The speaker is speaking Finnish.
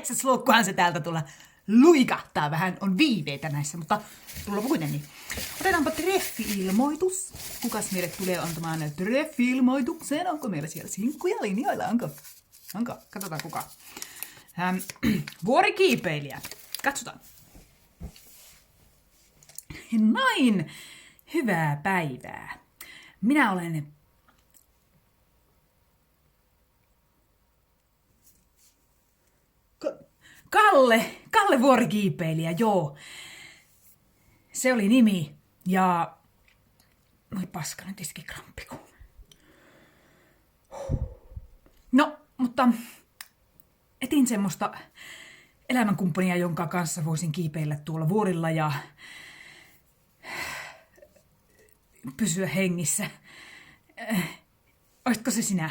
metsäsloukkuhan se täältä tulla luikahtaa. Vähän on viiveitä näissä, mutta tulla kuitenkin. Otetaanpa treffi-ilmoitus. Kukas meille tulee antamaan treffi-ilmoituksen? Onko meillä siellä sinkkuja linjoilla? Onko? Katsotaan kuka. Vuorikiipeilijä. Katsotaan. Näin. Hyvää päivää. Minä olen Kalle Vuorikiipeilijä, joo. Se oli nimi. Ja noi paska, nyt iski kramppiku. No, mutta etin semmoista elämänkumppania, jonka kanssa voisin kiipeillä tuolla vuorilla ja pysyä hengissä. Olisitko se sinä?